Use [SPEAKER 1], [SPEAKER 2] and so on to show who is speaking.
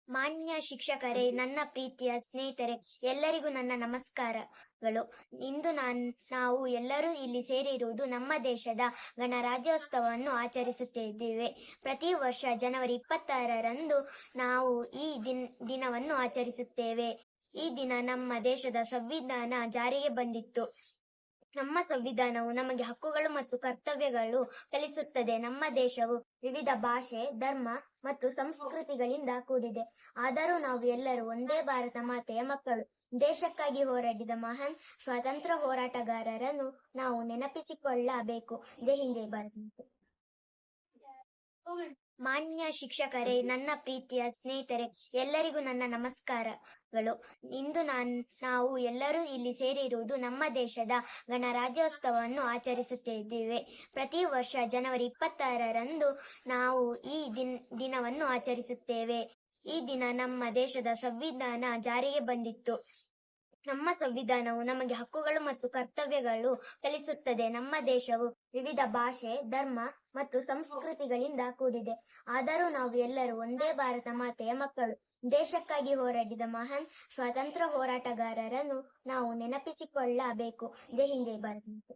[SPEAKER 1] ಮಾನ್ಯ ಶಿಕ್ಷಕರೇ, ನನ್ನ ಪ್ರೀತಿಯ ಸ್ನೇಹಿತರೆ, ಎಲ್ಲರಿಗೂ ನನ್ನ ನಮಸ್ಕಾರಗಳು. ಇಂದು ನಾವು ಎಲ್ಲರೂ ಇಲ್ಲಿ ಸೇರಿರುವುದು ನಮ್ಮ ದೇಶದ ಗಣರಾಜ್ಯೋತ್ಸವವನ್ನು ಆಚರಿಸುತ್ತಿದ್ದೇವೆ. ಪ್ರತಿ ವರ್ಷ ಜನವರಿ 26ರಂದು ನಾವು ಈ ದಿನವನ್ನು ಆಚರಿಸುತ್ತೇವೆ. ಈ ದಿನ ನಮ್ಮ ದೇಶದ ಸಂವಿಧಾನ ಜಾರಿಗೆ ಬಂದಿತ್ತು. ನಮ್ಮ ಸಂವಿಧಾನವು ನಮಗೆ ಹಕ್ಕುಗಳು ಮತ್ತು ಕರ್ತವ್ಯಗಳು ಕಲಿಸುತ್ತದೆ. ನಮ್ಮ ದೇಶವು ವಿವಿಧ ಭಾಷೆ, ಧರ್ಮ ಮತ್ತು ಸಂಸ್ಕೃತಿಗಳಿಂದ ಕೂಡಿದೆ. ಆದರೂ ನಾವು ಎಲ್ಲರೂ ಒಂದೇ ಭಾರತ ಮಾತೆಯ ಮಕ್ಕಳು. ದೇಶಕ್ಕಾಗಿ ಹೋರಾಡಿದ ಮಹಾನ್ ಸ್ವಾತಂತ್ರ್ಯ ಹೋರಾಟಗಾರರನ್ನು ನಾವು ನೆನಪಿಸಿಕೊಳ್ಳಬೇಕು. ಜೈ ಹಿಂದ್, ಜೈ ಭಾರತ್ ಮಾತೆ. ಮಾನ್ಯ ಶಿಕ್ಷಕರೇ, ನನ್ನ ಪ್ರೀತಿಯ ಸ್ನೇಹಿತರೆ, ಎಲ್ಲರಿಗೂ ನನ್ನ ನಮಸ್ಕಾರಗಳು. ಇಂದು ನಾವು ಎಲ್ಲರೂ ಇಲ್ಲಿ ಸೇರಿರುವುದು ನಮ್ಮ ದೇಶದ ಗಣರಾಜ್ಯೋತ್ಸವವನ್ನು ಆಚರಿಸುತ್ತಿದ್ದೇವೆ. ಪ್ರತಿ ವರ್ಷ ಜನವರಿ 26ರಂದು ನಾವು ಈ ದಿನವನ್ನು ಆಚರಿಸುತ್ತೇವೆ. ಈ ದಿನ ನಮ್ಮ ದೇಶದ ಸಂವಿಧಾನ ಜಾರಿಗೆ ಬಂದಿತ್ತು. ನಮ್ಮ ಸಂವಿಧಾನವು ನಮಗೆ ಹಕ್ಕುಗಳು ಮತ್ತು ಕರ್ತವ್ಯಗಳು ಕಲಿಸುತ್ತದೆ. ನಮ್ಮ ದೇಶವು ವಿವಿಧ ಭಾಷೆ, ಧರ್ಮ ಮತ್ತು ಸಂಸ್ಕೃತಿಗಳಿಂದ ಕೂಡಿದೆ. ಆದರೂ ನಾವು ಎಲ್ಲರೂ ಒಂದೇ ಭಾರತ ಮಾತೆಯ ಮಕ್ಕಳು. ದೇಶಕ್ಕಾಗಿ ಹೋರಾಡಿದ ಮಹಾನ್ ಸ್ವಾತಂತ್ರ್ಯ ಹೋರಾಟಗಾರರನ್ನು ನಾವು ನೆನಪಿಸಿಕೊಳ್ಳಬೇಕು. ಜೈ ಹಿಂದ್, ಜೈ ಭಾರತ್ ಮಾತೆ.